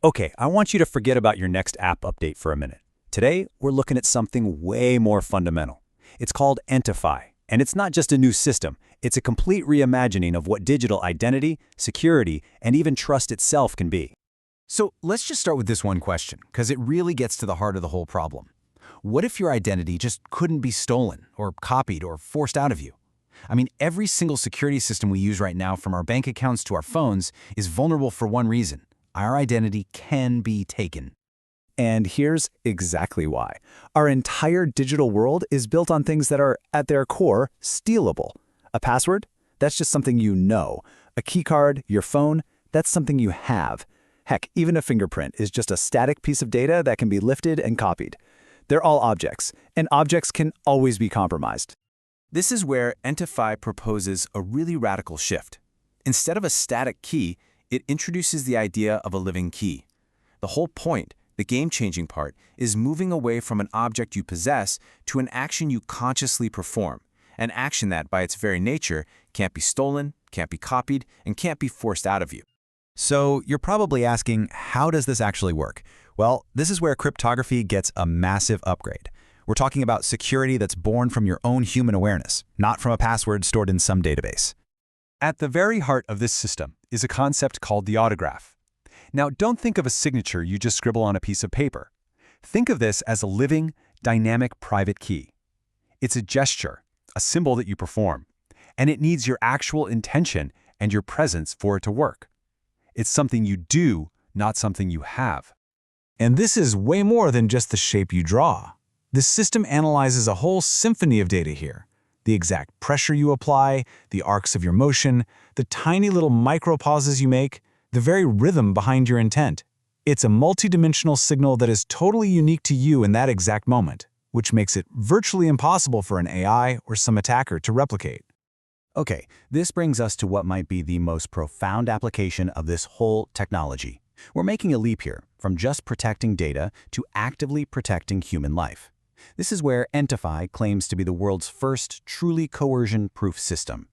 Okay, I want you to forget about your next app update for a minute. Today, we're looking at something way more fundamental. It's called ENTIFY, and it's not just a new system. It's a complete reimagining of what digital identity, security, and even trust itself can be. So let's just start with this one question, because it really gets to the heart of the whole problem. What if your identity just couldn't be stolen, or copied, or forced out of you? I mean, every single security system we use right now, from our bank accounts to our phones, is vulnerable for one reason. Our identity can be taken. And here's exactly why. Our entire digital world is built on things that are, at their core, stealable. A password? That's just something you know. A keycard, your phone? That's something you have. Heck, even a fingerprint is just a static piece of data that can be lifted and copied. They're all objects, and objects can always be compromised. This is where ENTIFY proposes a really radical shift. Instead of a static key, it introduces the idea of a living key. The whole point, the game-changing part, is moving away from an object you possess to an action you consciously perform, an action that, by its very nature, can't be stolen, can't be copied, and can't be forced out of you. So you're probably asking, how does this actually work? Well, this is where cryptography gets a massive upgrade. We're talking about security that's born from your own human awareness, not from a password stored in some database. At the very heart of this system is a concept called the autograph. Now, don't think of a signature you just scribble on a piece of paper. Think of this as a living, dynamic private key. It's a gesture, a symbol that you perform, and it needs your actual intention and your presence for it to work. It's something you do, not something you have. And this is way more than just the shape you draw. The system analyzes a whole symphony of data here. The exact pressure you apply, the arcs of your motion, the tiny little micro-pauses you make, the very rhythm behind your intent. It's a multidimensional signal that is totally unique to you in that exact moment, which makes it virtually impossible for an AI or some attacker to replicate. Okay, this brings us to what might be the most profound application of this whole technology. We're making a leap here, from just protecting data to actively protecting human life. This is where ENTIFY claims to be the world's first truly coercion-proof system.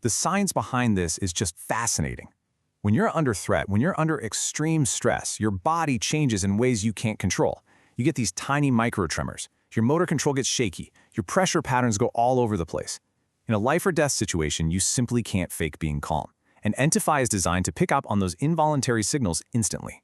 The science behind this is just fascinating. When you're under threat, when you're under extreme stress, your body changes in ways you can't control. You get these tiny microtremors. Your motor control gets shaky. Your pressure patterns go all over the place. In a life or death situation, you simply can't fake being calm. And ENTIFY is designed to pick up on those involuntary signals instantly.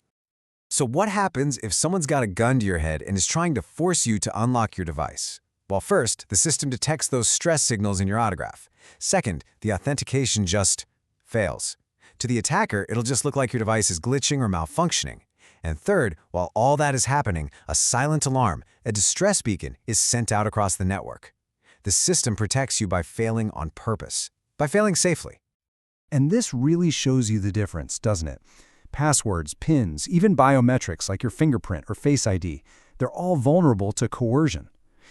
So what happens if someone's got a gun to your head and is trying to force you to unlock your device? Well, first, the system detects those stress signals in your autograph. Second, the authentication just fails. To the attacker, it'll just look like your device is glitching or malfunctioning. And third, while all that is happening, a silent alarm, a distress beacon, is sent out across the network. The system protects you by failing on purpose, by failing safely. And this really shows you the difference, doesn't it? Passwords, PINs, even biometrics like your fingerprint or Face ID, they're all vulnerable to coercion.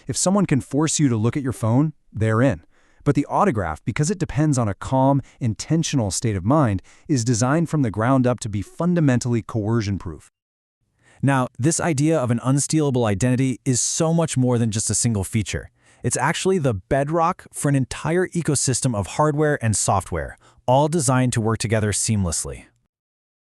If someone can force you to look at your phone, they're in. But the autograph, because it depends on a calm, intentional state of mind, is designed from the ground up to be fundamentally coercion-proof. Now, this idea of an unstealable identity is so much more than just a single feature. It's actually the bedrock for an entire ecosystem of hardware and software, all designed to work together seamlessly.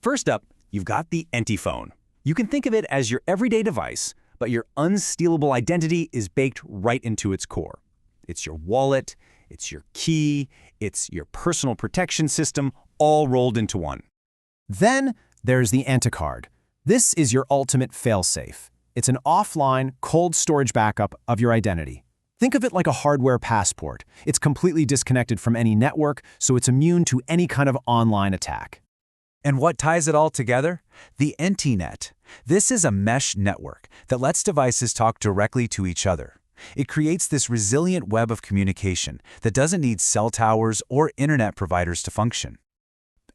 First up, you've got the ENTiPhone. You can think of it as your everyday device, but your unstealable identity is baked right into its core. It's your wallet, it's your key, it's your personal protection system, all rolled into one. Then there's the ENTiCard. This is your ultimate failsafe. It's an offline, cold storage backup of your identity. Think of it like a hardware passport. It's completely disconnected from any network, so it's immune to any kind of online attack. And what ties it all together? The ENTiNet. This is a mesh network that lets devices talk directly to each other. It creates this resilient web of communication that doesn't need cell towers or internet providers to function.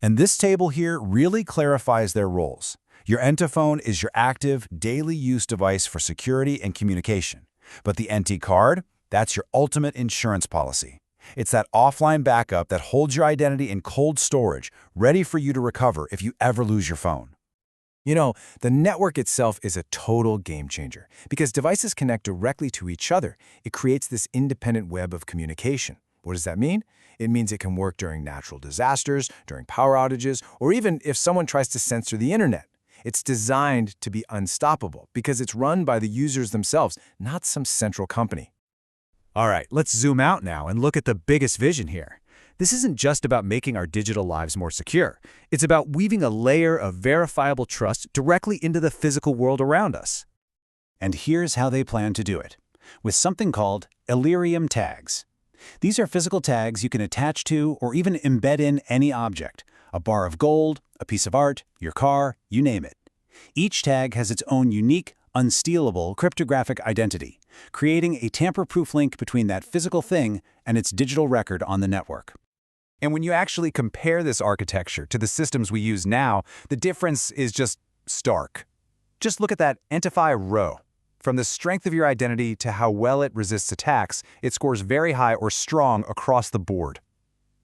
And this table here really clarifies their roles. Your ENTiPhone is your active, daily use device for security and communication. But the ENTiCard, that's your ultimate insurance policy. It's that offline backup that holds your identity in cold storage, ready for you to recover if you ever lose your phone. You know, the network itself is a total game changer. Because devices connect directly to each other, it creates this independent web of communication. What does that mean? It means it can work during natural disasters, during power outages, or even if someone tries to censor the internet. It's designed to be unstoppable because it's run by the users themselves, not some central company. All right, let's zoom out now and look at the biggest vision here. This isn't just about making our digital lives more secure. It's about weaving a layer of verifiable trust directly into the physical world around us. And here's how they plan to do it, with something called Elerium tags. These are physical tags you can attach to or even embed in any object, a bar of gold, a piece of art, your car, you name it. Each tag has its own unique, unstealable cryptographic identity, creating a tamper-proof link between that physical thing and its digital record on the network. And when you actually compare this architecture to the systems we use now, the difference is just stark. Just look at that ENTIFY row. From the strength of your identity to how well it resists attacks, it scores very high or strong across the board.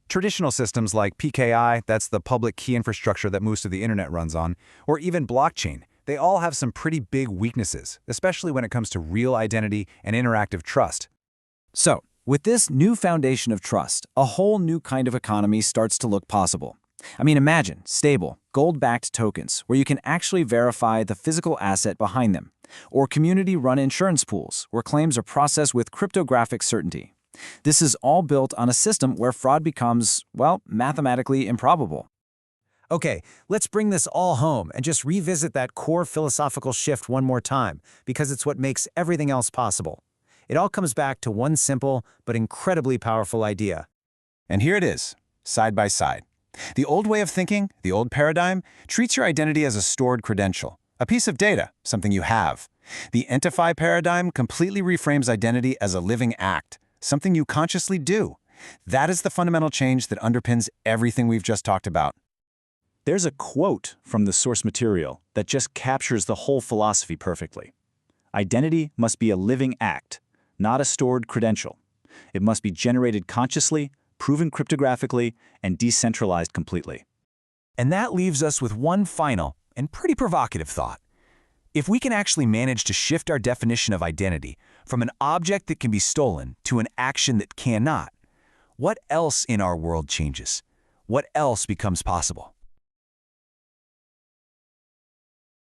Traditional systems like PKI, that's the public key infrastructure that most of the internet runs on, or even blockchain, they all have some pretty big weaknesses, especially when it comes to real identity and interactive trust. So, with this new foundation of trust, a whole new kind of economy starts to look possible. I mean, imagine stable, gold-backed tokens where you can actually verify the physical asset behind them, or community-run insurance pools where claims are processed with cryptographic certainty. This is all built on a system where fraud becomes, well, mathematically improbable. Okay, let's bring this all home and just revisit that core philosophical shift one more time, because it's what makes everything else possible. It all comes back to one simple but incredibly powerful idea. And here it is, side by side. The old way of thinking, the old paradigm, treats your identity as a stored credential, a piece of data, something you have. The ENTIFY paradigm completely reframes identity as a living act, something you consciously do. That is the fundamental change that underpins everything we've just talked about. There's a quote from the source material that just captures the whole philosophy perfectly. Identity must be a living act, not a stored credential. It must be generated consciously, proven cryptographically, and decentralized completely. And that leaves us with one final and pretty provocative thought. If we can actually manage to shift our definition of identity from an object that can be stolen to an action that cannot, what else in our world changes? What else becomes possible?